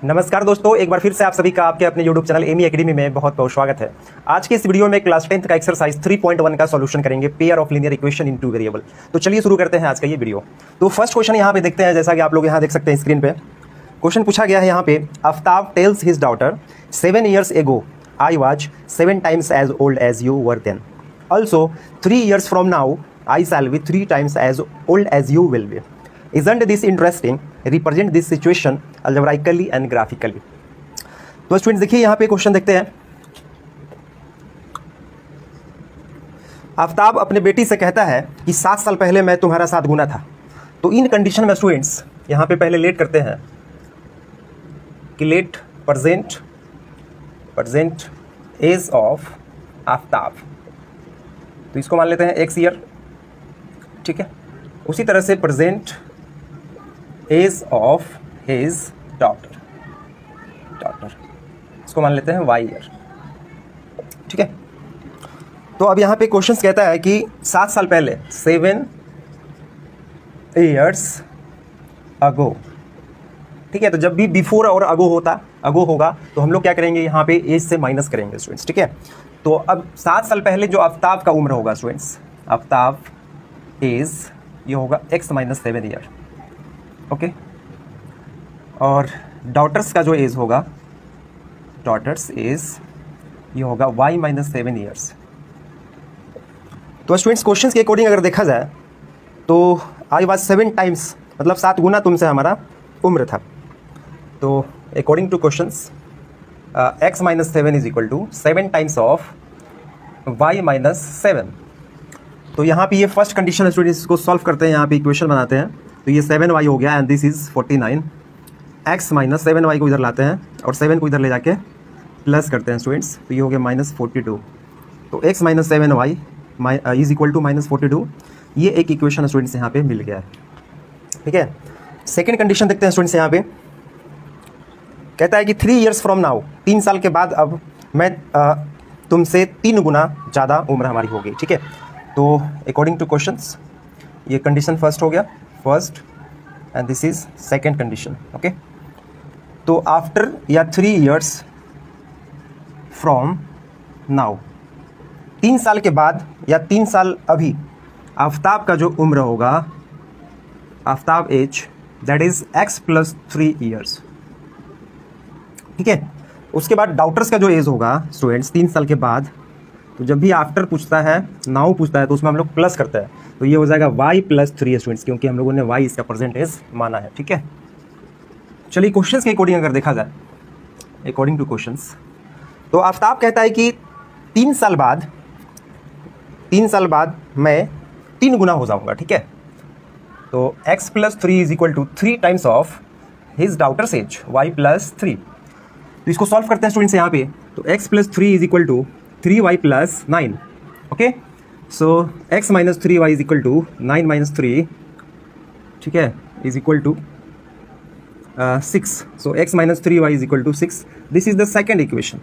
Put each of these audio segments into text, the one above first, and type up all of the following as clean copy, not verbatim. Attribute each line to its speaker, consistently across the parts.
Speaker 1: नमस्कार दोस्तों, एक बार फिर से आप सभी का आपके अपने YouTube चैनल एमी एकेडमी में बहुत बहुत स्वागत है। आज के इस वीडियो में क्लास 10th का एक्सरसाइज 3.1 का सॉल्यूशन करेंगे, pair of linear equation in two variable. तो चलिए शुरू करते हैं आज का ये वीडियो। तो फर्स्ट क्वेश्चन यहाँ पे देखते हैं, जैसा कि आप लोग यहाँ देख सकते हैं स्क्रीन पे क्वेश्चन पूछा गया है। यहाँ पे Aftab tales his daughter 7 years ago I was 7 times as old as you were then. Also 3 years from now I shall be 3 times as old as you will be. Isn't this interesting? Represent this situation algebraically and graphically. तो students देखिए यहाँ पे question देखते हैं। आफ्ताब अपने बेटी से कहता है कि 7 साल पहले मैं तुम्हारा साथ गुना था। तो इन कंडीशन में स्टूडेंट्स यहाँ पे पहले लेट करते हैं कि let present age of Aftab, तो इसको मान लेते हैं x ईयर, ठीक है। उसी तरह से present age of his daughter, इसको मान लेते हैं y ईयर, ठीक है। तो अब यहाँ पे क्वेश्चन कहता है कि 7 साल पहले 7 years ago, ठीक है। तो जब भी बिफोर और अगो होगा तो हम लोग क्या करेंगे, यहाँ पे एज से माइनस करेंगे स्टूडेंट्स, ठीक है। तो अब 7 साल पहले जो आफ्ताब का उम्र होगा स्टूडेंट्स, आफ्ताब एज ये होगा x - 7 ईयर, ओके। और डॉटर्स का जो एज होगा, डॉटर्स एज ये होगा y - 7 ईयर्स। तो स्टूडेंट्स क्वेश्चन के अकॉर्डिंग अगर देखा जाए तो आई वाज 7 टाइम्स, मतलब 7 गुना तुमसे हमारा उम्र था। तो according to questions x - 7 is equal to 7 times of y - 7। तो यहाँ पे ये फर्स्ट कंडीशन है स्टूडेंट्स, इसको सॉल्व करते हैं, यहाँ पे इक्वेशन बनाते हैं। तो ये 7y हो गया and this is 49। x - 7y को इधर लाते हैं और 7 को इधर ले जाके प्लस करते हैं स्टूडेंट्स, तो ये हो गया -42। तो x - 7y is equal to -42। ये एक इक्वेशन स्टूडेंट्स यहाँ पे मिल गया है, ठीक है। सेकेंड कंडीशन देखते हैं स्टूडेंट्स, यहाँ पे कहता है कि 3 years फ्रॉम नाउ, 3 साल के बाद अब मैं तुमसे 3 गुना ज़्यादा उम्र हमारी होगी, ठीक है। तो अकॉर्डिंग टू क्वेश्चंस ये कंडीशन फर्स्ट हो गया, first, and this is second condition, okay. तो आफ्टर या 3 years फ्रॉम नाउ, 3 साल के बाद या 3 साल अभी आफ्ताब का जो उम्र होगा, Aftab age, that is x + 3 years, ठीक है। उसके बाद डॉटर्स का जो एज होगा स्टूडेंट्स 3 साल के बाद, तो जब भी आफ्टर पूछता है, नाउ पूछता है, तो उसमें हम लोग प्लस करते हैं, तो ये हो जाएगा y + 3 स्टूडेंट्स, क्योंकि हम लोगों ने y इसका प्रेजेंट एज माना है, ठीक है। चलिए क्वेश्चंस के अकॉर्डिंग अगर देखा जाए, अकॉर्डिंग टू क्वेश्चंस, तो आफ्ताब कहता है कि 3 साल बाद मैं 3 गुना हो जाऊंगा, ठीक है। तो x + 3 is equal to 3 times of his daughter's age y + 3। तो इसको सॉल्व करते हैं स्टूडेंट्स यहाँ पे। तो x + 3 is equal to 3y + 9, okay. So x - 3y is equal to 9 - 3, ठीक है, is equal to 6। So x - 3y is equal to 6। This is the second equation,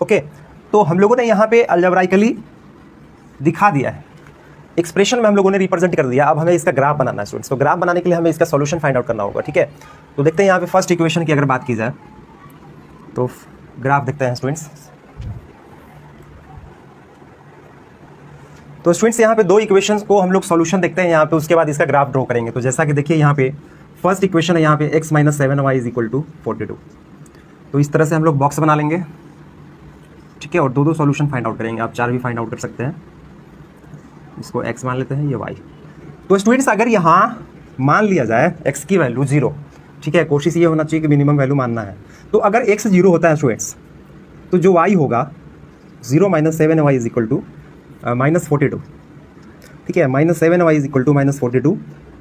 Speaker 1: okay. तो हम लोगों ने यहाँ पे अलजेब्राइकली दिखा दिया है, एक्सप्रेशन में हम लोगों ने रिप्रेजेंट कर दिया। अब हमें इसका ग्राफ बनाना है स्टूडेंट्स। तो ग्राफ बनाने के लिए हमें इसका सॉल्यूशन फाइंड आउट करना होगा, ठीक है। तो देखते हैं यहाँ पे फर्स्ट इक्वेशन की अगर बात की जाए तो ग्राफ देखते हैं स्टूडेंट्स। तो स्टूडेंट्स यहाँ पे 2 इक्वेशंस को हम लोग सॉल्यूशन देखते हैं यहाँ पे, उसके बाद इसका ग्राफ ड्रॉ करेंगे। तो जैसा कि देखिए यहाँ पे फर्स्ट इक्वेशन है, यहाँ पे x - 7y is equal to 42। तो इस तरह से हम लोग बॉक्स बना लेंगे, ठीक है, और 2 सॉल्यूशन फाइंड आउट करेंगे। आप 4 भी फाइंड आउट कर सकते हैं। इसको x मान लेते हैं, ये y। तो स्टूडेंट्स अगर यहाँ मान लिया जाए x की वैल्यू 0, ठीक है, कोशिश ये होना चाहिए कि मिनिमम वैल्यू मानना है। तो अगर x 0 होता है स्टूडेंट्स, तो जो y होगा 0 - 7y इज इक्वल टू -42, ठीक है। -7y is equal to -42,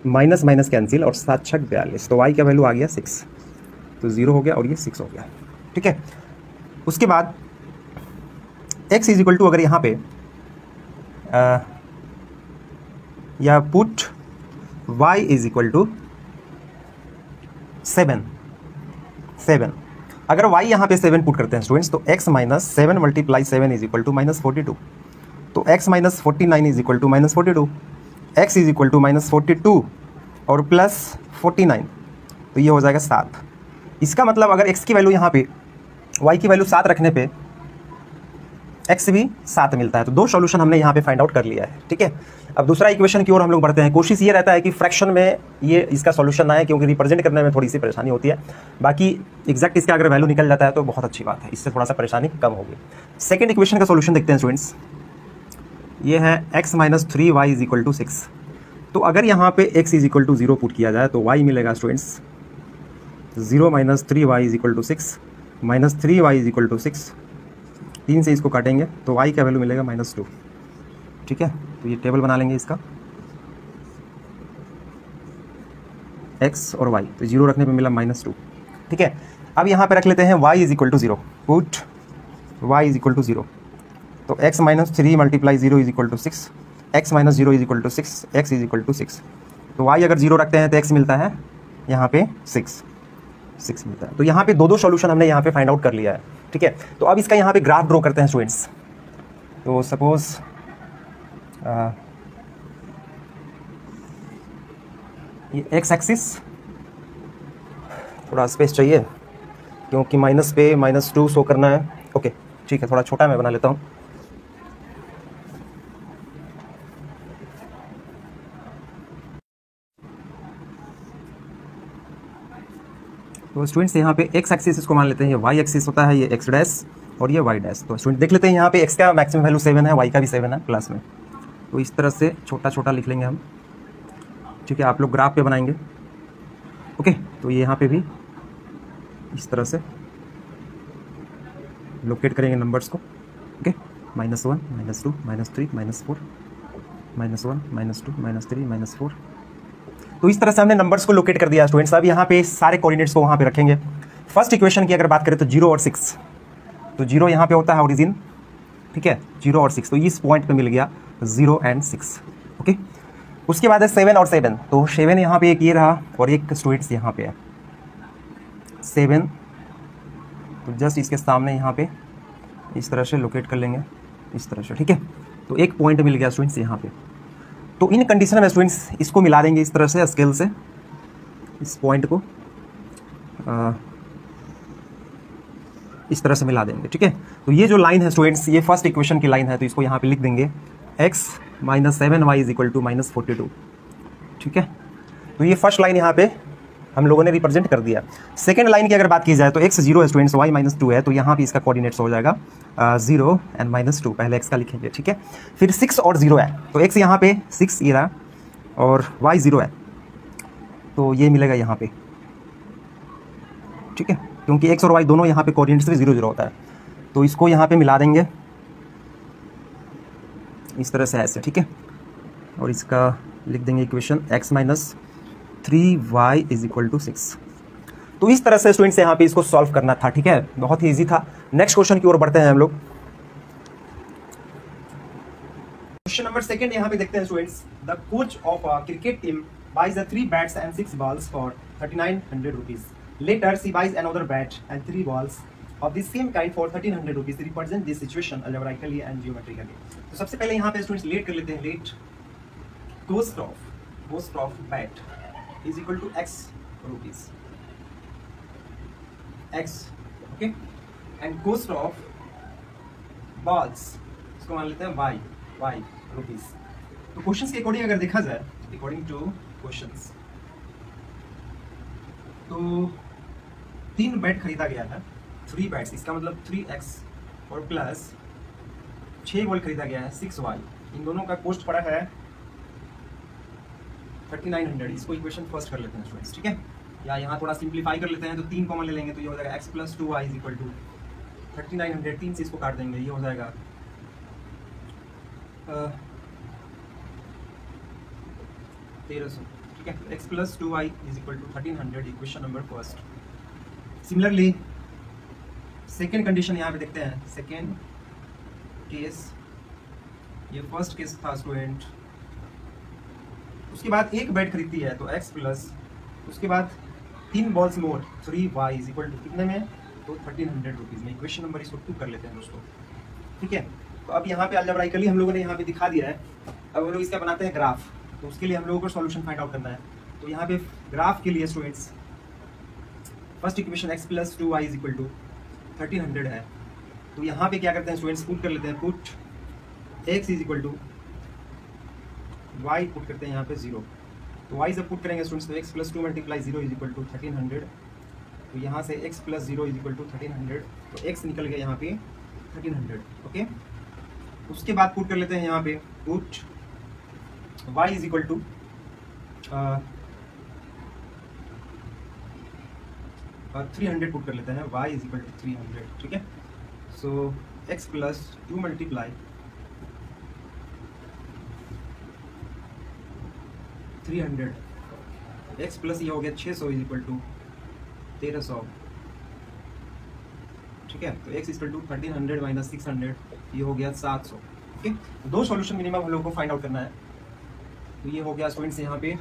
Speaker 1: minus minus cancel और 7 × 6 = 42। तो y का वैल्यू आ गया 6, तो 0 हो गया और ये 6 हो गया, ठीक है। उसके बाद x इज इक्वल टू, अगर यहाँ पे या put y is equal to 7, अगर y यहाँ पे 7 पुट करते हैं स्टूडेंट्स, तो x - 7 × 7 इज इक्वल टू -42। तो x - 49 is equal to -42, x is equal to -42 और +49, तो ये हो जाएगा 7। इसका मतलब अगर x की वैल्यू यहाँ पे y की वैल्यू 7 रखने पे x भी 7 मिलता है। तो दो सॉल्यूशन हमने यहाँ पे फाइंड आउट कर लिया है, ठीक है। अब दूसरा इक्वेशन की ओर हम लोग बढ़ते हैं। कोशिश ये रहता है कि फ्रैक्शन में ये इसका सॉल्यूशन ना है, क्योंकि रिप्रेजेंट करने में थोड़ी सी परेशानी होती है। बाकी एग्जैक्ट इसका अगर वैल्यू निकल जाता है तो बहुत अच्छी बात है, इससे थोड़ा सा परेशानी कम होगी। सेकेंड इक्वेशन का सॉल्यूशन देखते हैं स्टूडेंट्स। ये है x - 3y = 6। तो अगर यहाँ पे x = 0 पुट किया जाए तो y मिलेगा स्टूडेंट्स 0 - 3y = 6 - 3y = 6। 3 से इसको काटेंगे तो y का वैल्यू मिलेगा -2, ठीक है। तो ये टेबल बना लेंगे इसका, x और y, तो 0 रखने पे मिला -2, ठीक है। अब यहाँ पे रख लेते हैं y = 0, पुट y = 0। तो x - 3 × 0 = 6, x - 0 = 6, x = 6। तो y अगर 0 रखते हैं तो x मिलता है यहाँ पे 6 मिलता है। तो यहाँ पे दो सॉल्यूशन हमने यहाँ पे फाइंड आउट कर लिया है, ठीक है। तो अब इसका यहाँ पे ग्राफ ड्रॉ करते हैं स्टूडेंट्स। तो सपोज ये x एक्सिस, थोड़ा स्पेस चाहिए क्योंकि माइनस पे -2 शो करना है। ओके ठीक है, थोड़ा छोटा मैं बना लेता हूँ। तो स्टूडेंट्स यहाँ पे x एक्सिस इसको मान लेते हैं, ये y एक्सिस होता है, ये x डैश और ये y डैश। तो स्टूडेंट देख लेते हैं यहाँ पे x का मैक्सिमम वैल्यू 7 है, y का भी 7 है क्लास में। तो इस तरह से छोटा छोटा लिख लेंगे हम, ठीक है। आप लोग ग्राफ पे बनाएंगे, ओके। तो ये यहाँ पे भी इस तरह से लोकेट करेंगे नंबर्स को, ओके। -1 -2 -3 -4 -1 -2 -3 -4। तो इस तरह से हमने नंबर्स को लोकेट कर दिया स्टूडेंट्स। अब यहाँ पे सारे कोऑर्डिनेट्स को वहाँ पे रखेंगे। फर्स्ट इक्वेशन की अगर बात करें तो 0 और 6, तो 0 यहाँ पे होता है ओरिजिन, ठीक है। 0 और 6, तो इस पॉइंट पे मिल गया 0 और 6, ओके। उसके बाद है 7 और 7, तो 7 यहाँ पे एक ये रहा और एक स्टूडेंट्स यहाँ पे है 7। तो जस्ट इसके सामने यहाँ पे इस तरह से लोकेट कर लेंगे, इस तरह से, ठीक है। तो एक पॉइंट मिल गया स्टूडेंट्स यहाँ पे। तो इन कंडीशन में स्टूडेंट्स इसको मिला देंगे इस तरह से स्केल से, इस पॉइंट को इस तरह से मिला देंगे, ठीक है। तो ये जो लाइन है स्टूडेंट्स, ये फर्स्ट इक्वेशन की लाइन है, तो इसको यहाँ पे लिख देंगे x - 7y = -42, ठीक है। तो ये फर्स्ट लाइन यहाँ पे हम लोगों ने रिप्रेजेंट कर दिया। सेकेंड लाइन की अगर बात की जाए तो x 0 है स्टूडेंट्स, y -2 है, तो यहाँ पे इसका कोऑर्डिनेट्स हो जाएगा 0 और -2, पहले x का लिखेंगे, ठीक है। फिर 6 और 0 है, तो x यहाँ पे 6 ये रहा और y 0 है, तो ये मिलेगा यहाँ पे, ठीक है। क्योंकि x और y दोनों यहाँ पे कोऑर्डिनेट्स में 0 0 होता है, तो इसको यहाँ पे मिला देंगे इस तरह से ऐसे, ठीक है। और इसका लिख देंगे इक्वेशन x - 3y = 6। तो इस तरह से स्टूडेंट्स यहाँ पे इसको सॉल्व करना था, ठीक है। बहुत ही इजी था। नेक्स्ट क्वेश्चन की ओर बढ़ते हैं हम लोग। क्वेश्चन नंबर सेकंड यहाँ पे देखते हैं students. The coach of a cricket team buys the 3 bats and 6 balls for 3900 rupees. Later she buys another bat and 3 balls of the same kind for 1300 rupees. Represent this situation algebraically and geometrically. तो सबसे पहले यहाँ पे students let कर लेते हैं। Let cost of bat is equal to x rupees, x, okay, and cost of balls इसको मान लेते हैं y rupees। तो क्वेश्चंस के अकॉर्डिंग अगर देखा जाए, अकॉर्डिंग टू क्वेश्चंस, तो 3 बैट खरीदा गया था, 3 बैट्स, इसका मतलब 3x और प्लस 6 बॉल खरीदा गया है 6y। इन दोनों का कॉस्ट पड़ा है 3900। इसको इक्वेशन फर्स्ट कर लेते हैं स्टूडेंट्स, ठीक है। या यहाँ थोड़ा सिंप्लीफाई कर लेते हैं, तो 3 कॉमन ले लेंगे, तो ये हो जाएगा x + 2y = 3900। 3 से इसको काट देंगे, ये हो जाएगा 1300, ठीक है। x + 2y = 1300, equation number first. Similarly second condition यहाँ पे देखते हैं। सेकेंड केस, ये फर्स्ट केस था स्टूडेंट। उसके बाद एक बैट खरीदती है तो x प्लस, उसके बाद 3 बॉल्स मोर 3y = कितने में, तो 1300 रुपीज़ में। इक्वेशन नंबर इसको 2 कर लेते हैं दोस्तों, ठीक है। तो अब यहाँ पे अलजेब्राइकली हम लोगों ने यहाँ पे दिखा दिया है। अब हम लोग इसका बनाते हैं ग्राफ, तो उसके लिए हम लोगों को सॉल्यूशन फाइंड आउट करना है। तो यहाँ पे ग्राफ के लिए students first equation x plus 2y is equal to 1300 है। तो यहाँ पे क्या करते हैं स्टूडेंट्स, पुट कर लेते हैं, put x is equal to y, put करते हैं यहाँ पे 0। तो y जब पुट करेंगे स्टूडेंट्स तो x plus 2 multiply 0 is equal to 1300। तो यहाँ से x plus 0 is equal to 1300, तो x निकल गया यहाँ पे 1300। ओके, उसके बाद पुट कर लेते हैं यहाँ पे, put y is equal to 300 put कर लेते हैं, y इज इक्वल टू 300। ठीक है, so x plus 2 multiply 300, x plus ये हो गया 600 इज इक्वल टू 1300। ठीक है, तो x is equal to 1300 minus 600, ये हो गया 700। ओके, दो सॉल्यूशन मिनिमम हम लोगों को फाइंड आउट करना है। तो ये हो गया स्टूडेंट्स यहाँ पे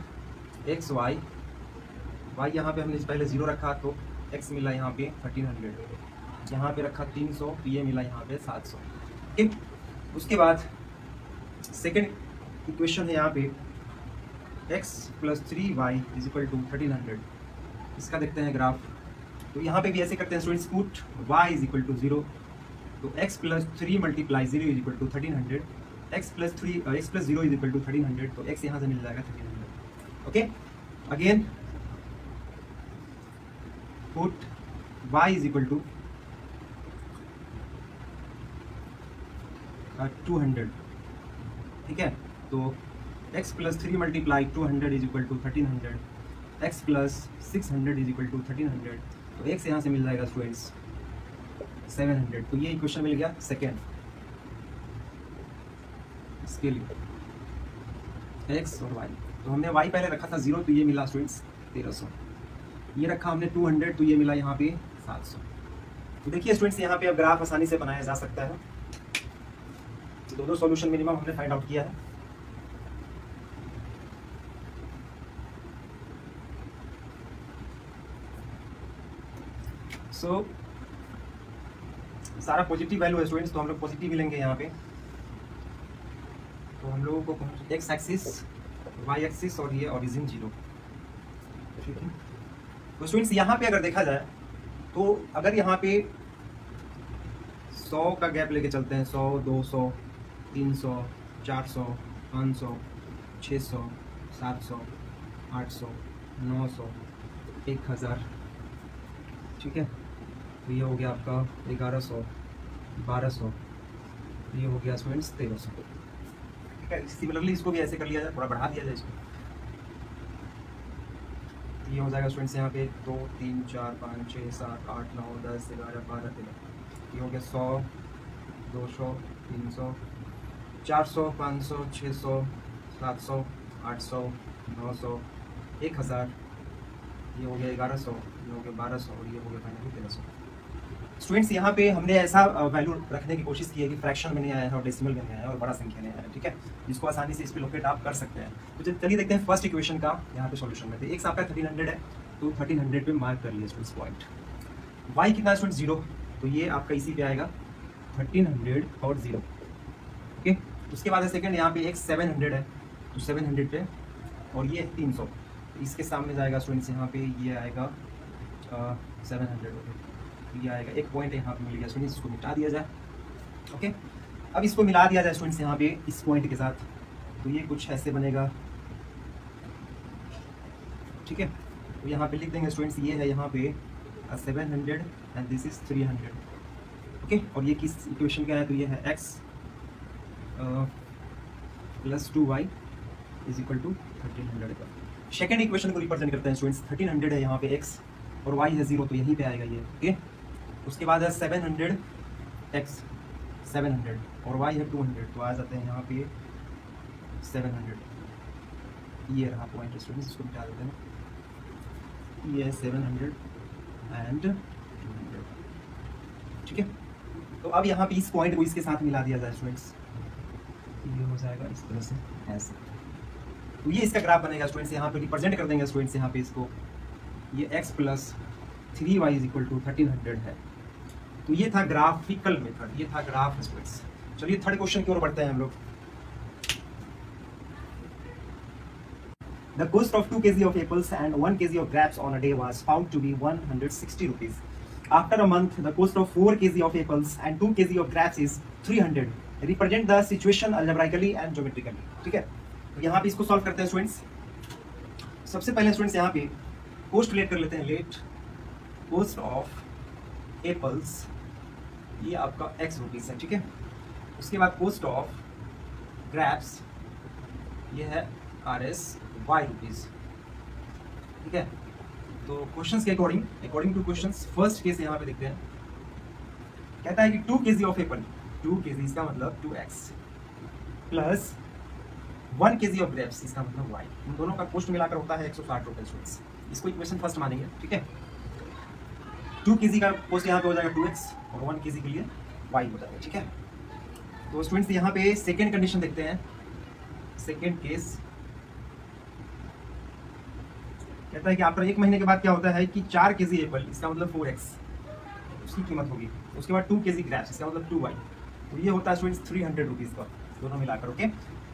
Speaker 1: x y, y यहाँ पे हमने पहले 0 रखा तो x मिला यहाँ पे 1300, यहाँ पे रखा 300 तो ये मिला यहाँ पे 700। ठीक, उसके बाद सेकेंड इक्वेशन है यहाँ पे x plus 3y is equal to 1300। इसका देखते हैं ग्राफ। तो यहाँ पे भी ऐसे करते हैं students, put y is equal to 0, तो x plus 3 multiply 0 is equal to 1300, x plus 0 is equal to 1300, तो x यहाँ से मिल जाएगा 1300। Okay, again put y is equal to 200। ठीक है, तो x plus 3 multiply 200 is equal to 1300, x plus 600 is equal to 1300, तो x यहाँ से मिल जाएगा स्टूडेंट्स 700। तो ये इक्वेशन मिल गया सेकेंड इसके लिए x और y। तो हमने y पहले रखा था 0, तो ये मिला स्टूडेंट्स 1300। ये रखा हमने 200, तो ये मिला यहाँ पे 700। तो देखिए स्टूडेंट्स, यहाँ पे अब ग्राफ आसानी से बनाया जा सकता है। तो दोनों सॉल्यूशन मिनिमम हमने फाइंड आउट किया है। सो सारा पॉजिटिव वैल्यू है स्टूडेंट्स, तो हम लोग पॉजिटिव ही लेंगे यहाँ पे। तो हम लोगों को एक्स एक्सिस, वाई एक्सिस और ये ओरिजिन 0। ठीक है, तो स्टूडेंट्स यहाँ पे अगर देखा जाए तो अगर यहाँ पे 100 का गैप लेके चलते हैं, 100, 200, 300, 400, 500, 600, 700, 800, 900, 1000। ठीक है, तो ये हो गया आपका 1100, 1200, ये हो गया स्टूडेंट्स 1300। ठीक है, सिमिलरली इसको भी ऐसे कर लिया जाए, थोड़ा बढ़ा दिया जाए इसको। ये हो जाएगा स्टूडेंट्स यहाँ पे 2, 3, 4, 5, 6, 7, 8, 9, 10, 11, 12, 13। ये हो गया 100, 200, 300, 400, 500, 600, 700, 800, 900, 1000। ये हो गया 1100, ये हो गया 1200 और ये हो गया फाइनली 1300। स्टूडेंट्स यहाँ पे हमने ऐसा वैल्यू रखने की कोशिश की है कि फ्रैक्शन में नहीं आया है और डेसिमल में नहीं आया है और बड़ा संख्या नहीं आया है। ठीक है, जिसको आसानी से इस पे लोकेट आप कर सकते हैं। तो चलिए देखते हैं फर्स्ट इक्वेशन का यहाँ पे सॉल्यूशन में। तो x आपका 1300 है, तो 1300 पे मार्क कर लिया स्टूडेंट्स पॉइंट। y कितना स्टूडेंट 0, तो ये आपका इसी पे आएगा 1300 और 0। ओके, उसके बाद है सेकंड, यहाँ पे x 700 है, तो 700 पे, और ये 300, इसके सामने जाएगा स्टूडेंट्स यहाँ पे ये आएगा 700। ये आएगा, एक पॉइंट यहाँ पे मिल गया स्टूडेंट्स, इसको मिटा दिया जाए। ओके, अब इसको मिला दिया जाए स्टूडेंट्स यहाँ पे इस पॉइंट के साथ, तो ये कुछ ऐसे बनेगा। ठीक है, तो यहाँ पे लिख देंगे स्टूडेंट्स, ये है यहाँ पे 700 एंड दिस इज 300। ओके, और ये किस इक्वेशन का है, तो ये है x plus 2y is equal to 1300 का। सेकेंड इक्वेशन को रिप्रेजेंट करते हैं स्टूडेंट्स, 1300 है यहाँ पे x और y है 0, तो यहीं पे आएगा ये। ओके, उसके बाद है 700 x 700 और y है 200, तो आ जाते हैं यहाँ पे 700। ये रहा पॉइंट स्टूडेंट्स, इसको मिटा देते हैं। ये है 700 एंड 200। ठीक है, तो अब यहाँ पे इस पॉइंट को इसके साथ मिला दिया जाए स्टूडेंट्स, ये हो जाएगा इस तरह से ऐसे। तो ये इसका ग्राफ बनेगा स्टूडेंट्स, यहाँ पे रिप्रेजेंट कर देंगे स्टूडेंट्स यहाँ पे इसको। ये x plus 3y is equal to 1300 है। तो ये था ग्राफिकल मेथड, ये था ग्राफ स्टूडेंट्स। चलिए थर्ड क्वेश्चन की ओर बढ़ते हैं हम लोग। The cost of 2 kg of apples and 1 kg of grapes on a day was found to be 160 rupees. After a month, the cost of 4 kg of apples and 2 kg of grapes is 300. Represent the situation algebraically and geometrically. ठीक है, तो यहाँ पे इसको solve करते हैं students. सबसे पहले स्टूडेंट्स यहाँ पे कोस्ट लेट कर लेते हैं। लेट कोस्ट ऑफ एप्पल्स, ये आपका x रुपीज़ है, ठीक है। उसके बाद कोस्ट ऑफ ग्रैप्स, ये है RS y रुपीज़, ठीक है। तो क्वेश्चंस के according to questions, first case यहाँ पे देखते हैं। कहता है कि 2 kg ऑफ एप्पल, 2 kg इसका मतलब 2x plus 1 kg of grapes, इसका मतलब y। इन दोनों का कॉस्ट मिलाकर होता है 160 रुपये स्टूडेंट्स। इसको इक्वेशन फर्स्ट मानेंगे, ठीक है। 2 kg का कॉस्ट यहाँ पे हो जाएगा 2x और 1 kg के लिए y हो जाएगा, ठीक है। तो स्टूडेंट्स यहाँ पे सेकेंड कंडीशन देखते हैं। सेकेंड केस कहता है कि आफ्टर 1 महीने के बाद क्या होता है कि 4 kg एप्पल, इसका मतलब 4x उसकी कीमत होगी। उसके बाद 2 kg ग्रैप्स, इसका मतलब 2y। तो ये होता है स्टूडेंट्स 300 रुपीज़ का, दोनों मिलाकर, ओके।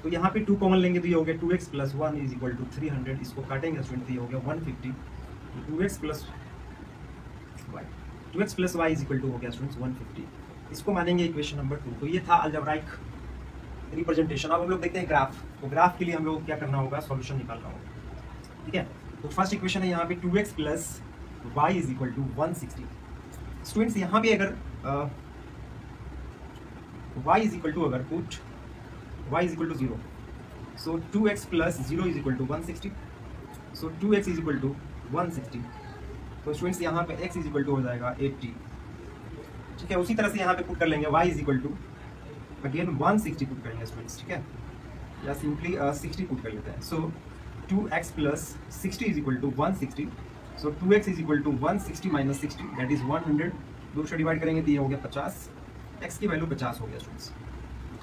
Speaker 1: तो यहाँ पे 2 कॉमन लेंगे तो ये हो गया 2x plus 1 is equal to 300। इसको काटेंगे स्टूडेंट तो ये हो गया 150। तो 2x plus y is equal to हो गया स्टूडेंट्स 150। इसको मानेंगे इक्वेशन नंबर 2। तो ये था अलजेब्राइक रिप्रेजेंटेशन। अब हम लोग देखते हैं ग्राफ। तो ग्राफ के लिए हम लोग क्या करना होगा, सॉल्यूशन निकालना होगा, ठीक है। तो फर्स्ट इक्वेशन है यहाँ पे 2x plus y is equal to 160। Students यहाँ पे अगर y इज इक्वल टू, अगर put y is equal to 0, so 2x plus 0 is equal to 160। So 2x is equal to 160। तो स्टूडेंट्स यहाँ पे x इज इक्वल टू हो जाएगा 80, ठीक है। उसी तरह से यहाँ पे पुट कर लेंगे y is equal to again 160 put करेंगे स्टूडेंट्स, ठीक है, या सिंपली 60 पुट कर लेते हैं। So 2x plus 60 is equal to 160। So 2x is equal to 160 minus 60 that is 100। 2 से डिवाइड करेंगे तो ये हो गया 50। x की वैल्यू 50 हो गया स्टूडेंट्स,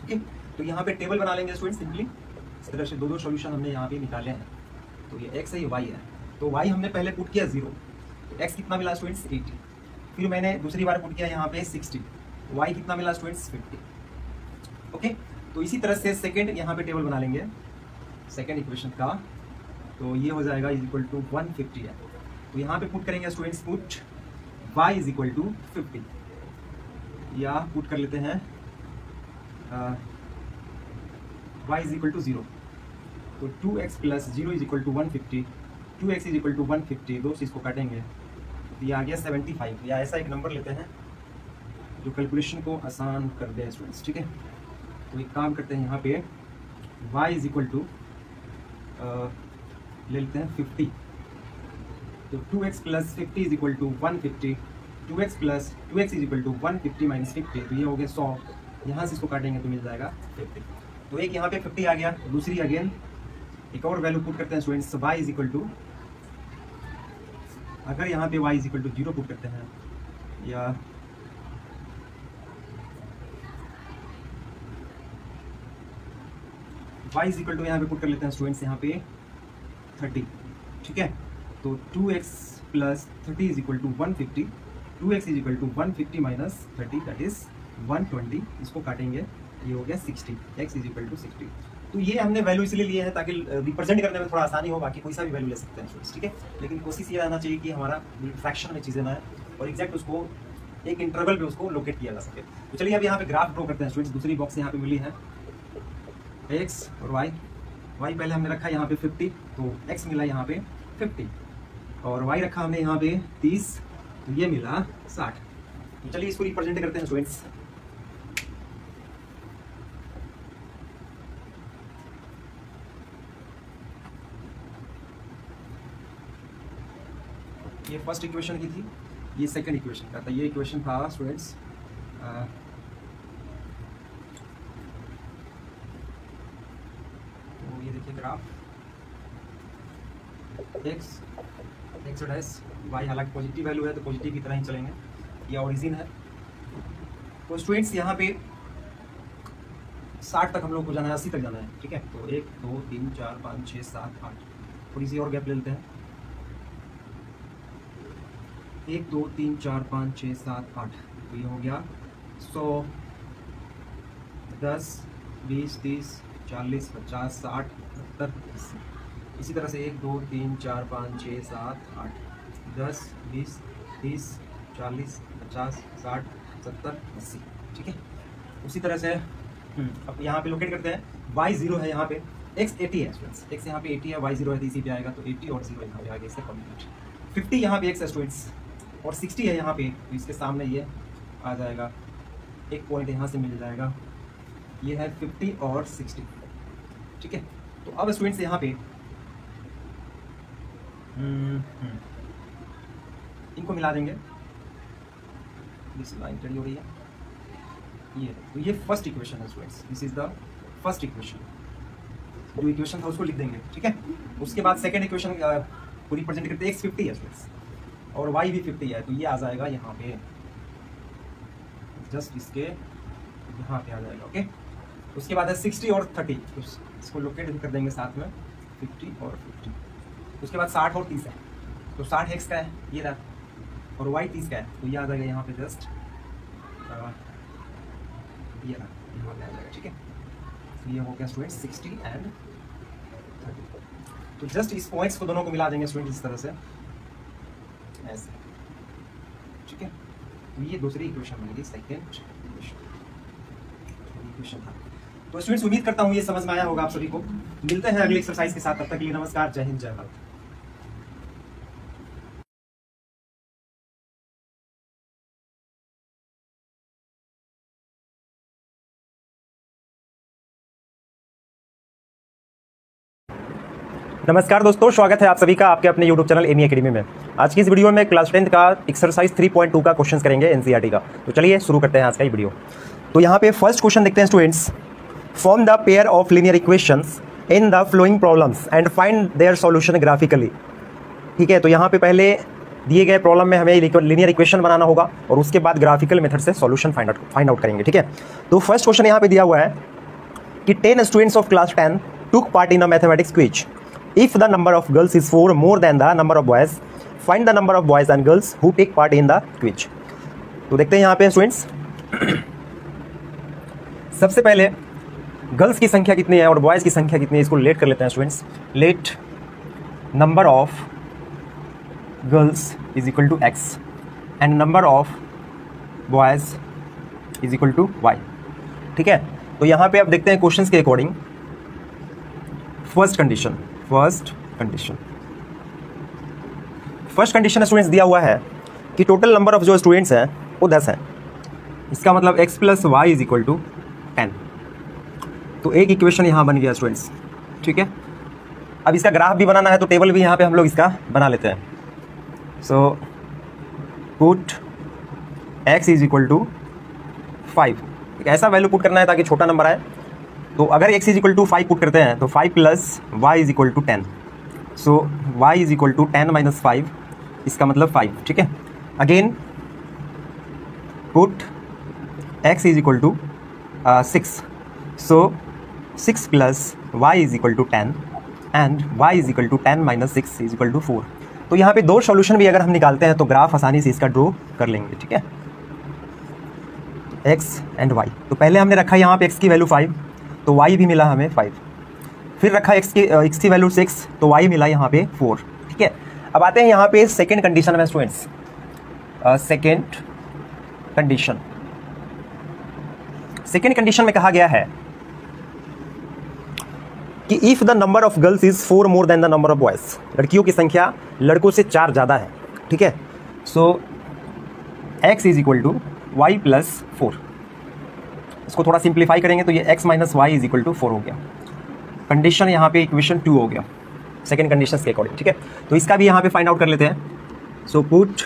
Speaker 1: ओके। तो यहाँ पे टेबल बना लेंगे स्टूडेंट्स सिंपली। इस तरह से दो सॉल्यूशन हमने यहाँ पे निकाले हैं। तो ये x है, ये y है। तो y हमने पहले पुट किया 0, तो x कितना मिला स्टूडेंट्स 80। फिर मैंने दूसरी बार पुट किया यहाँ पे 60, y कितना मिला स्टूडेंट्स 50, ओके। तो इसी तरह से सेकेंड यहाँ पे टेबल बना लेंगे सेकेंड इक्वेशन का। तो ये हो जाएगा इज इक्वल टू 150 है। तो यहाँ पे पुट करेंगे students, put y is equal to 50, या पुट कर लेते हैं y इज इक्वल टू 0। तो 2x plus 0 is equal to 150। 2x is equal to 150, दो से इसको काटेंगे तो ये आ गया 75, या ऐसा एक नंबर लेते हैं जो कैलकुलेशन को आसान कर दे स्टूडेंट्स, ठीक है। तो एक काम करते हैं, यहाँ पे y इज इक्वल टू ले लेते हैं 50। तो 2x plus 50 is equal to 150। 2x is equal to 150 minus 50, तो ये हो गया 100। यहाँ से इसको काटेंगे तो मिल जाएगा 50। तो एक यहाँ पे 50 आ गया। दूसरी अगेन एक और वैल्यू पुट करते हैं students, y is equal to, अगर यहाँ पे y is equal to 0 put करते हैं, या y इज इक्वल टू यहाँ पे पुट कर लेते हैं स्टूडेंट्स यहाँ पे 30, ठीक है। तो 2x plus 30 is equal to 150। 2x is equal to 150 minus 30 that is 120। इसको काटेंगे, ये हो गया 60। x is equal to 60। तो ये हमने वैल्यू इसलिए लिए हैं ताकि रिप्रेजेंट करने में थोड़ा आसानी हो। बाकी कोई सा भी वैल्यू ले सकते हैं स्टूडेंट्स, ठीक है। लेकिन कोशिश ये रहना चाहिए कि हमारा फ्रैक्शन में चीज़ें ना है और एग्जैक्ट उसको एक इंटरवल पे उसको लोकेट किया जा सके। तो चलिए अब यहाँ पे ग्राफ ड्रॉ करते हैं स्टूडेंट्स। दूसरी बॉक्स यहाँ पे मिली है x और y पहले हमने रखा यहाँ पे 50, तो x मिला यहाँ पे 50, और y रखा हमने यहाँ पे 30, तो ये मिला 60। तो चलिए इसको रिप्रेजेंट करते हैं स्टूडेंट्स। ये फर्स्ट इक्वेशन की थी, ये सेकंड इक्वेशन का था। ये इक्वेशन था स्टूडेंट्स तो ये देखिए ग्राफ x डैश y, हालांकि पॉजिटिव वैल्यू है तो पॉजिटिव की तरह ही चलेंगे। ये ओरिजिन है। तो स्टूडेंट्स यहाँ पे 60 तक हम लोग को जाना है, 80 तक जाना है, ठीक है। तो 1 2 3 4 5 6 7 8, थोड़ी सी और गैप ले लेते हैं। 1 2 3 4 5 6 7 8, तो ये हो गया 100 10 20 30 40 50 60 70 80। इसी तरह से 1 2 3 4 5 6 7 8 10 20 30 40 50 60 70 80, ठीक है। उसी तरह से अब यहाँ पे लोकेट करते हैं, y 0 है यहाँ पे, x 80 है स्टूडेंट्स, x यहाँ पे 80 है, y 0 है तो इसी पे आएगा, तो 80 और 0 यहाँ पे आ गया, इसका कॉम्प्लीमेंट। 50 यहाँ पे x है स्टूडेंट्स और 60 है यहाँ पे, तो इसके सामने ये आ जाएगा, एक पॉइंट यहाँ से मिल जाएगा, ये है 50 और 60, ठीक है। तो अब स्टूडेंट्स यहाँ पे इनको मिला देंगे, दिस लाइन टेढ़ी हो रही है, ये तो ये फर्स्ट इक्वेशन है students, this is the first equation, जो इक्वेशन था उसको लिख देंगे, ठीक है। उसके बाद सेकंड इक्वेशन पूरी प्रेजेंट करते हैं, x 50 है स्टूडेंट्स और y भी 50 है, तो ये आ जाएगा यहाँ पे, जस्ट इसके यहाँ पे आ जाएगा, ओके। उसके बाद है 60 और 30, तो इसको लोकेट भी कर देंगे साथ में, 50 और 50। उसके बाद 60 और 30 है, तो 60 x का है ये रहा, और y 30 का है, तो ये आ जाएगा यहाँ पे जस्ट ये रहा, यहाँ पे आ जाएगा, ठीक है। तो ये हो गया स्टूडेंट 60 एंड 30। तो जस्ट इस पॉइंट्स को दोनों को मिला देंगे स्टूडेंट इस तरह से, ऐसे, ठीक है। तो ये दूसरी इक्वेशन बनेगी, सेकंड इक्वेशन था। तो स्टूडेंट्स उम्मीद करता हूँ ये समझ में आया होगा आप सभी को। मिलते हैं अगली एक्सरसाइज के साथ, तब तक के लिए नमस्कार, जय हिंद, जय भारत। नमस्कार दोस्तों, स्वागत है आप सभी का आपके अपने YouTube चैनल एमी एकेडमी में। आज की इस वीडियो में क्लास 10th का एक्सरसाइज 3.2 का क्वेश्चंस करेंगे एनसीईआरटी का। तो चलिए शुरू करते हैं आज का ये वीडियो। तो यहाँ पे फर्स्ट क्वेश्चन देखते हैं students, form the pair of linear equations in the flowing problems and find their solution graphically. ठीक है, तो यहाँ पे पहले दिए गए प्रॉब्लम में हमें लीनियर इक्वेशन बनाना होगा और उसके बाद ग्राफिकल मेथड से सॉल्यूशन फाइंड आउट करेंगे, ठीक है। तो फर्स्ट क्वेश्चन यहाँ पे दिया हुआ है कि 10 students of class 10 took part in a mathematics quiz. If the number of girls is 4 more than the number of boys, find the number of boys and girls who take part in the quiz. तो देखते हैं यहाँ पे students, सबसे पहले girls की संख्या कितनी है और बॉयज़ की संख्या कितनी है, इसको लेट कर लेते हैं students. Let number of girls is equal to x and number of boys is equal to y, ठीक है। तो यहाँ पे अब देखते हैं क्वेश्चंस के अकॉर्डिंग। फर्स्ट कंडीशन स्टूडेंट्स दिया हुआ है कि टोटल नंबर ऑफ जो स्टूडेंट्स हैं वो 10 हैं। इसका मतलब x plus y is equal to 10। तो एक इक्वेशन यहाँ बन गया स्टूडेंट्स, ठीक है। अब इसका ग्राफ भी बनाना है तो टेबल भी यहाँ पे हम लोग इसका बना लेते हैं। So put x is equal to 5, ऐसा वैल्यू पुट करना है ताकि छोटा नंबर आए। तो अगर x इज इक्वल टू 5 पुट करते हैं तो 5 plus y is equal to 10। So y is equal to 10 minus 5, इसका मतलब 5, ठीक है। Again put x is equal to 6। So 6 plus y is equal to 10 and y is equal to 10 minus 6 is equal to 4। तो यहाँ पे दो solution भी अगर हम निकालते हैं तो ग्राफ आसानी से इसका ड्रॉ कर लेंगे, ठीक है। x एंड y, तो पहले हमने रखा यहाँ पे x की वैल्यू 5, तो y भी मिला हमें 5। फिर रखा x की वैल्यू 6, तो y मिला यहाँ पे 4, ठीक है। अब आते हैं यहाँ पे सेकंड कंडीशन में स्टूडेंट्स। सेकंड कंडीशन में कहा गया है कि if the number of girls is 4 more than the number of boys, लड़कियों की संख्या लड़कों से 4 ज़्यादा है, ठीक है। So x is equal to y plus 4। इसको थोड़ा सिंप्लीफाई करेंगे तो ये x minus y is equal to 4 हो गया। कंडीशन यहाँ पे इक्वेशन 2 हो गया सेकंड कंडीशन के अकॉर्डिंग, ठीक है। तो इसका भी यहाँ पे फाइंड आउट कर लेते हैं। So put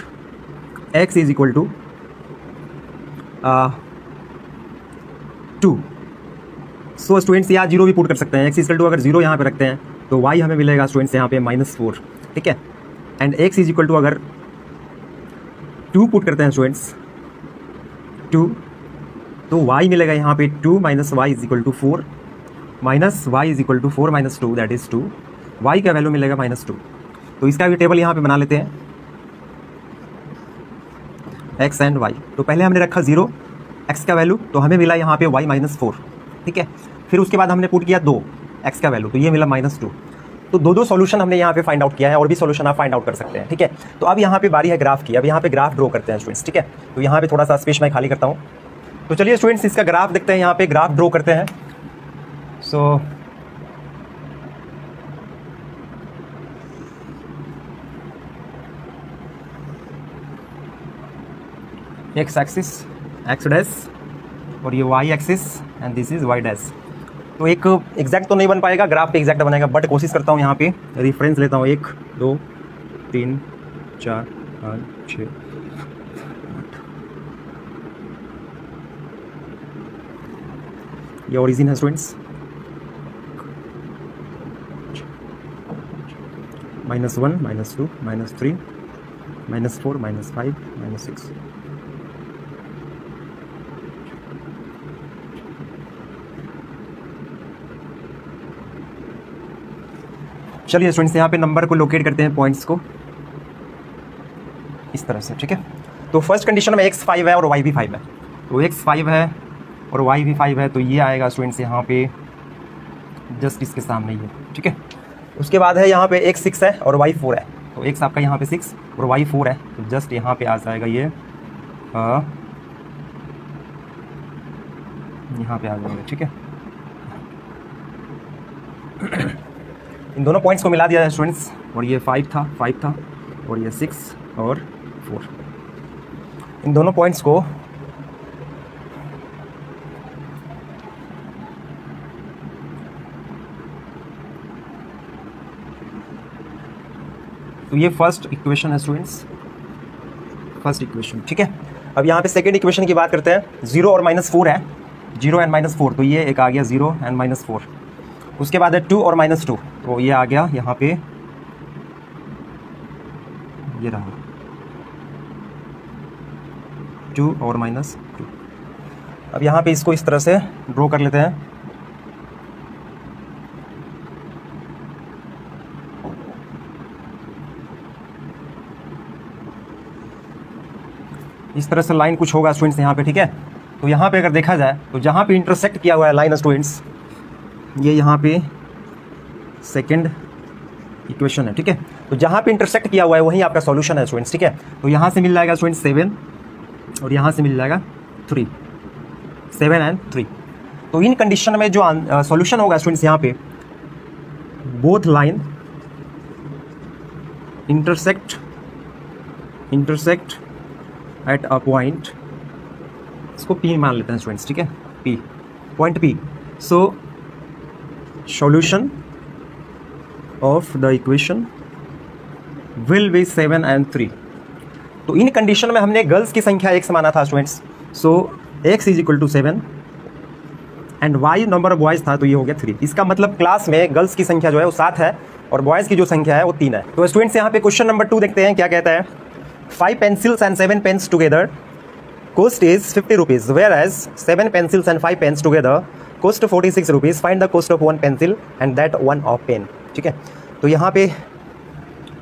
Speaker 1: x is equal to 2। So students यहाँ 0 भी पुट कर सकते हैं। x इज इक्वल टू अगर 0 यहाँ पे रखते हैं तो y हमें मिलेगा स्टूडेंट्स यहाँ पे -4, ठीक है। And x is equal to अगर 2 पुट करते हैं स्टूडेंट्स 2, तो y मिलेगा यहाँ पे 2 minus y is equal to 4, minus y is equal to 4 minus 2 that is 2। y का वैल्यू मिलेगा -2। तो इसका भी टेबल यहाँ पे बना लेते हैं, x एंड y। तो पहले हमने रखा 0 x का वैल्यू, तो हमें मिला यहाँ पे y -4, ठीक है। फिर उसके बाद हमने पुट किया 2 x का वैल्यू, तो ये मिला -2। तो दो सॉल्यूशन हमने यहाँ पे फाइंड आउट किया है, और भी सॉल्यूशन आप फाइंड आउट कर सकते हैं, ठीक है। तो अब यहाँ पे बारी है ग्राफ की। अब यहाँ पे ग्राफ ड्रॉ करते हैं स्टूडेंट्स, ठीक है। तो यहाँ पे थोड़ा सा स्पेस मैं खाली करता हूँ। तो चलिए स्टूडेंट्स इसका ग्राफ देखते हैं, यहाँ पे ग्राफ ड्रॉ करते हैं। So x axis x dash और ये y axis and this is y dash. तो एक एग्जैक्ट तो नहीं बन पाएगा, ग्राफ पे एग्जैक्ट बनेगा, बट कोशिश करता हूँ। यहाँ पे रेफरेंस लेता हूँ 1 2 3 4 5 6 ये ओरिजिन है स्टूडेंट्स। -1 -2 -3 -4 -5 -6। चलिए स्टूडेंट्स यहाँ पे नंबर को लोकेट करते हैं, पॉइंट्स को इस तरह से, ठीक है। तो फर्स्ट कंडीशन में x 5 है और y भी 5 है, तो x 5 है और y भी 5 है, तो ये आएगा स्टूडेंट्स यहाँ पे जस्ट इसके सामने ही है, ठीक है। उसके बाद है यहाँ पे x 6 है और y 4 है, तो x आपका यहाँ पे 6 और y 4 है, तो जस्ट यहाँ पे आ जाएगा ये यहाँ पे आ जाएगा, ठीक है। इन दोनों पॉइंट्स को मिला दिया है स्टूडेंट्स, और ये 5 था और ये 6 और 4। इन दोनों पॉइंट्स को तो ये फर्स्ट इक्वेशन है स्टूडेंट्स, फर्स्ट इक्वेशन, ठीक है। अब यहाँ पे सेकेंड इक्वेशन की बात करते हैं। 0 और -4 है, 0 एंड -4, तो ये एक आ गया 0 एंड -4। उसके बाद है 2 और -2, तो ये आ गया यहाँ पे, ये रहा 2 और -2। अब यहाँ पे इसको इस तरह से ड्रॉ कर लेते हैं। इस तरह से लाइन कुछ होगा स्टूडेंट्स यहाँ पे, ठीक है। तो यहाँ पे अगर देखा जाए तो जहाँ पे इंटरसेक्ट किया हुआ है लाइन स्टूडेंट्स, ये यहाँ पे सेकंड इक्वेशन है, ठीक है। तो जहाँ पे इंटरसेक्ट किया हुआ है वही आपका सॉल्यूशन है स्टूडेंट्स, ठीक है। तो यहाँ से मिल जाएगा स्टूडेंट्स 7 और यहाँ से मिल जाएगा 3, 7 एंड 3। तो इन कंडीशन में जो सॉल्यूशन होगा स्टूडेंट्स, यहाँ पे both line intersect at a point, इसको P मान लेते हैं स्टूडेंट्स, ठीक है, P, point P। So solution of the equation will be 7 and 3। तो इन कंडीशन में हमने गर्ल्स की संख्या x माना था students, so x is equal to 7 and y number of boys था, तो ये हो गया 3। इसका मतलब क्लास में गर्ल्स की संख्या जो है वो 7 है और बॉयज़ की जो संख्या है वो 3 है। तो स्टूडेंट्स यहाँ पे क्वेश्चन नंबर 2 देखते हैं क्या कहता है। 5 pencils and 7 pens together cost is 50 rupees, whereas 7 pencils and 5 pens together cost 46 rupees। Find the cost of 1 pencil and that 1 of pen, ठीक है। तो यहाँ पे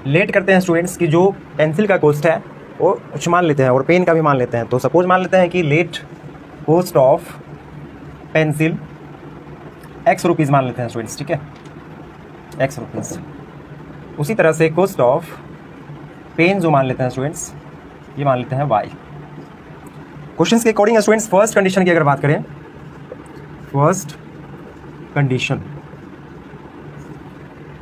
Speaker 1: लेट करते हैं स्टूडेंट्स की जो पेंसिल का कॉस्ट है वो कुछ मान लेते हैं और पेन का भी मान लेते हैं। तो सपोज मान लेते हैं कि let cost of pencil x rupees मान लेते हैं स्टूडेंट्स, ठीक है, x रुपीज़। उसी तरह से कॉस्ट ऑफ पेन जो मान लेते हैं स्टूडेंट्स, ये मान लेते हैं y। क्वेश्चंस के अकॉर्डिंग स्टूडेंट्स फर्स्ट कंडीशन की अगर बात करें, फर्स्ट कंडीशन,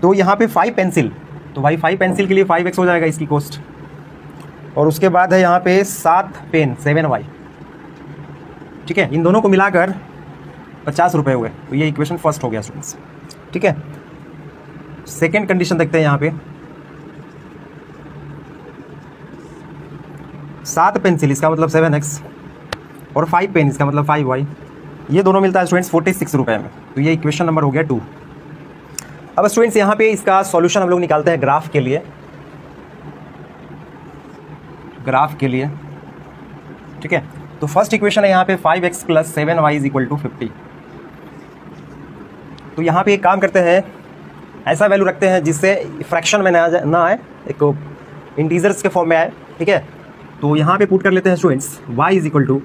Speaker 1: तो यहाँ पे 5 पेंसिल, तो भाई 5 पेंसिल के लिए 5x हो जाएगा इसकी कॉस्ट, और उसके बाद है यहाँ पे 7 पेन 7y, ठीक है। इन दोनों को मिलाकर 50 रुपये हुए, तो ये इक्वेशन फर्स्ट हो गया स्टूडेंट्स, ठीक है। सेकेंड कंडीशन देखते हैं यहाँ पे, 7 पेंसिल इसका मतलब 7x और 5 पेन इसका मतलब 5y, ये दोनों मिलता है स्टूडेंट्स 46 रुपये में, तो ये इक्वेशन नंबर हो गया 2। अब स्टूडेंट्स यहाँ पे इसका सॉल्यूशन हम लोग निकालते हैं ग्राफ के लिए, ठीक है। तो फर्स्ट इक्वेशन है यहाँ पे 5x + 7y = 50। तो यहाँ पे एक काम करते हैं, ऐसा वैल्यू रखते हैं जिससे फ्रैक्शन में ना आए, एक इंटीजर्स के फॉर्म में आए, ठीक है। तो यहाँ पे पुट कर लेते हैं स्टूडेंट्स y = 0।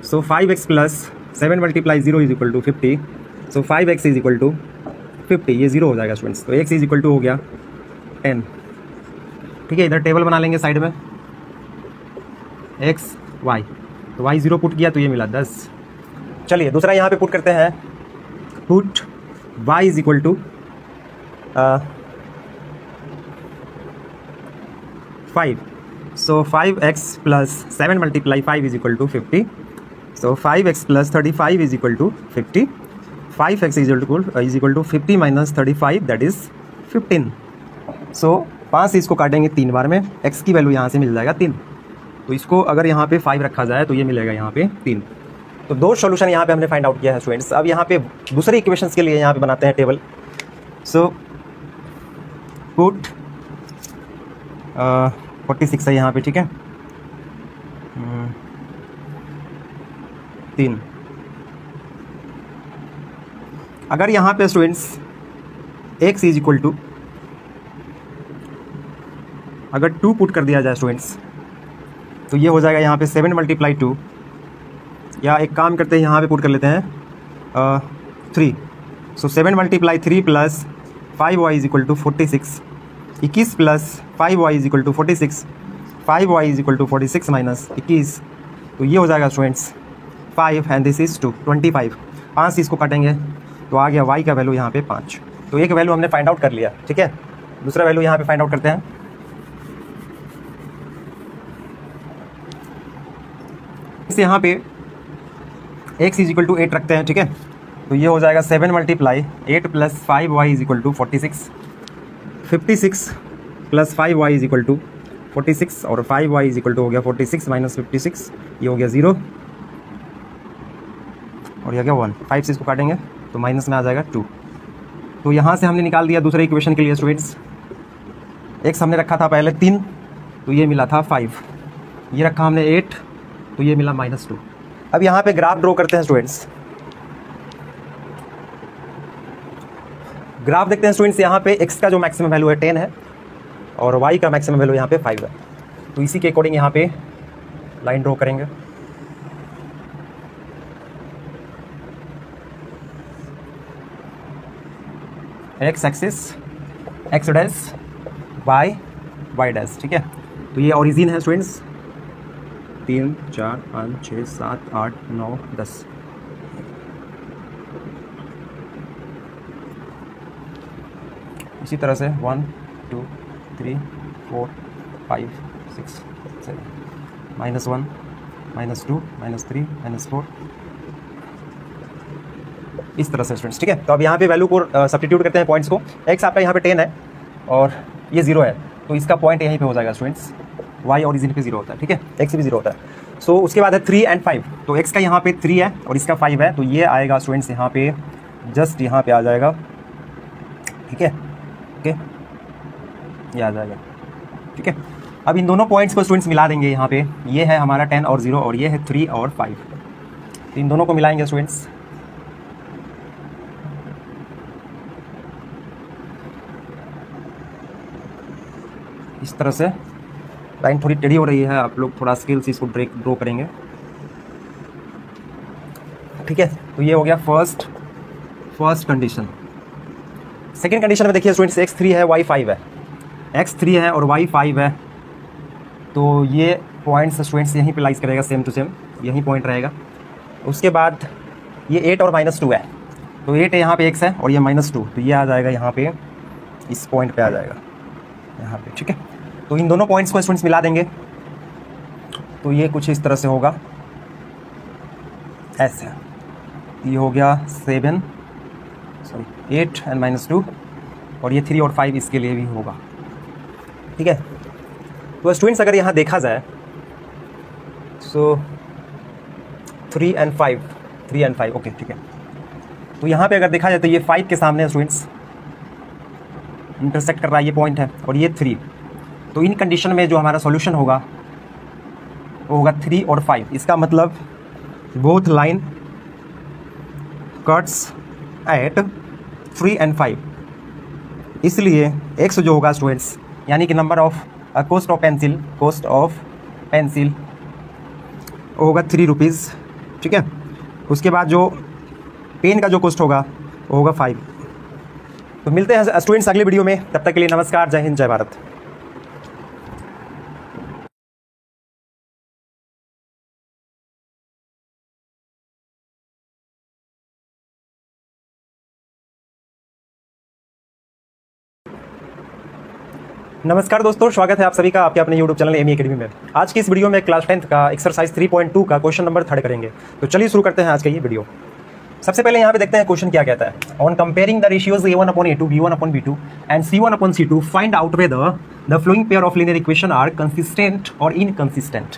Speaker 1: सो 5x + 7 × 0 = 50। सो 5x = 50, ये 0 हो जाएगा स्टूडेंट्स। तो x इज इक्वल टू हो गया 10। ठीक है, इधर टेबल बना लेंगे साइड में x y, तो y 0 पुट किया तो ये मिला 10। चलिए दूसरा यहाँ पे पुट करते हैं, put y is equal to 5, so 5x plus 7 multiply 5 is equal to 50, so 5x plus 35 is equal to 50, 5x is equal to 50 minus 35 that is 15। So 5 से इसको काटेंगे 3 बार में, x की वैल्यू यहाँ से मिल जाएगा 3, तो इसको अगर यहाँ पे 5 रखा जाए तो ये मिलेगा यहाँ पे 3। तो 2 सॉल्यूशन यहाँ पे हमने फाइंड आउट किया है स्टूडेंट्स। अब यहाँ पे दूसरे इक्वेशंस के लिए यहाँ पे बनाते हैं टेबल। सो पुट 46 है यहाँ पे, ठीक है, 3। अगर यहाँ पे students x is equal to अगर 2 पुट कर दिया जाए स्टूडेंट्स, तो ये हो जाएगा यहाँ पे 7 मल्टीप्लाई 2, या एक काम करते हैं यहाँ पे पुट कर लेते हैं 3, so 7 multiply 3 plus 5y is equal to 46, 21 plus 5y is equal to 46, 5y is equal to 46 minus 21, तो ये हो जाएगा स्टूडेंट्स 5 एंड दिस इज 2 25। 5 से इसको काटेंगे तो आ गया y का वैल्यू यहाँ पे 5। तो एक वैल्यू हमने फाइंड आउट कर लिया, ठीक है। दूसरा वैल्यू यहाँ पे फाइंड आउट करते हैं। इस यहाँ पे x इज इक्वल टू 8 रखते हैं, ठीक है, तो ये हो जाएगा 7 multiply 8 plus 5y is equal to 46, 56 plus 5y is equal to 46, और 5y इज इक्वल टू हो गया 46 माइनस 56, ये हो गया 0, और यह क्या 1। 5 से इसको काटेंगे तो माइनस में आ जाएगा 2। तो यहाँ से हमने निकाल दिया दूसरे इक्वेशन के लिए स्टूडेंट्स। x हमने रखा था पहले 3, तो ये मिला था 5, ये रखा हमने 8, तो ये मिला -2। अब यहाँ पे ग्राफ ड्रॉ करते हैं स्टूडेंट्स। ग्राफ देखते हैं स्टूडेंट्स, यहाँ पे x का जो मैक्सिमम वैल्यू है 10 है और y का मैक्सिमम वैल्यू यहाँ पे 5 है, तो इसी के अकॉर्डिंग यहाँ पे लाइन ड्रॉ करेंगे। x axis x dash y dash, ठीक है। तो ये ओरिजिन है स्टूडेंट्स, 3 4 5 6 7 8 9 10। इसी तरह से 1 2 3 4 5 6 7 -1 -2 -3 -4, इस तरह से स्टूडेंट्स, ठीक है। तो अब यहाँ पे वैल्यू को सब्स्टिट्यूट करते हैं पॉइंट्स को। x आपका यहाँ पे 10 है और ये 0 है, तो इसका पॉइंट यहीं पे हो जाएगा स्टूडेंट्स, y ओरिजिन पे 0 होता है, ठीक है, x भी 0 होता है। सो उसके बाद है 3 एंड 5, तो x का यहाँ पे 3 है और इसका 5 है, तो ये आएगा स्टूडेंट्स यहाँ पे जस्ट यहाँ पे आ जाएगा, ठीक है, ओके, ये आ जाएगा, ठीक है। अब इन दोनों पॉइंट्स को स्टूडेंट्स मिला देंगे यहाँ पे, ये है हमारा 10 और 0 और ये है 3 और 5, तो इन दोनों को मिलाएंगे स्टूडेंट्स। इस तरह से लाइन थोड़ी टेढ़ी हो रही है, आप लोग थोड़ा स्किल से इसको ड्रॉ करेंगे, ठीक है। तो ये हो गया फर्स्ट कंडीशन। सेकंड कंडीशन में देखिए स्टूडेंट्स, x3 है y 5 है, x3 है और y 5 है, तो ये पॉइंट्स स्टूडेंट्स यहीं पे लाइज करेगा, सेम टू सेम यहीं पॉइंट रहेगा। उसके बाद ये 8 और -2 है, तो 8 यहाँ पे x है और ये -2, तो ये आ जाएगा यहाँ पे, इस पॉइंट पे आ जाएगा यहाँ पे, ठीक है। तो इन दोनों पॉइंट्स को स्टूडेंट्स मिला देंगे, तो ये कुछ इस तरह से होगा, ऐसे ये हो गया 8 एंड -2, और ये 3 और 5 इसके लिए भी होगा, ठीक है। तो स्टूडेंट्स अगर यहाँ देखा जाए, सो 3 एंड 5 ओके, ठीक है। तो यहाँ पे अगर देखा जाए तो ये 5 के सामने स्टूडेंट्स इंटरसेक्ट कर रहा है, ये पॉइंट है, और ये 3, तो इन कंडीशन में जो हमारा सॉल्यूशन होगा वो होगा 3 और 5। इसका मतलब both line cuts at 3 and 5, इसलिए x जो होगा स्टूडेंट्स, यानी कि number of cost of pencil होगा 3 रुपीज़, ठीक है। उसके बाद जो पेन का जो कॉस्ट होगा वो होगा 5, तो मिलते हैं स्टूडेंट्स अगले वीडियो में, तब तक के लिए नमस्कार, जय हिंद, जय भारत। नमस्कार दोस्तों, स्वागत है आप सभी का आपके अपने YouTube चैनल एमी एकेडमी में। आज की इस वीडियो में क्लास 10th का एक्सरसाइज 3.2 का क्वेश्चन नंबर 3 करेंगे। तो चलिए शुरू करते हैं आज का ये वीडियो। सबसे पहले यहाँ पे देखते हैं क्वेश्चन क्या कहता है। On comparing the ratios a1/a2 b1/b2 and c1/c2 find out whether the following pair of linear equation are consistent और इनकंसिस्टेंट।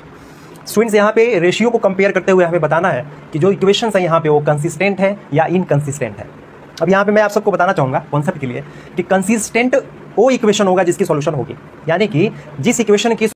Speaker 1: स्टूडेंट्स, यहाँ पे रेशियो को कंपेयर करते हुए हमें बताना है कि जो इक्वेशन है यहाँ पे वो कंसिस्टेंट है या इनकंसिस्टेंट है। अब यहाँ पे मैं आप सबको बताना चाहूँगा कॉन्सेप्ट के लिए कि कंसिस्टेंट वो इक्वेशन होगा जिसकी सॉल्यूशन होगी, यानी कि जिस इक्वेशन की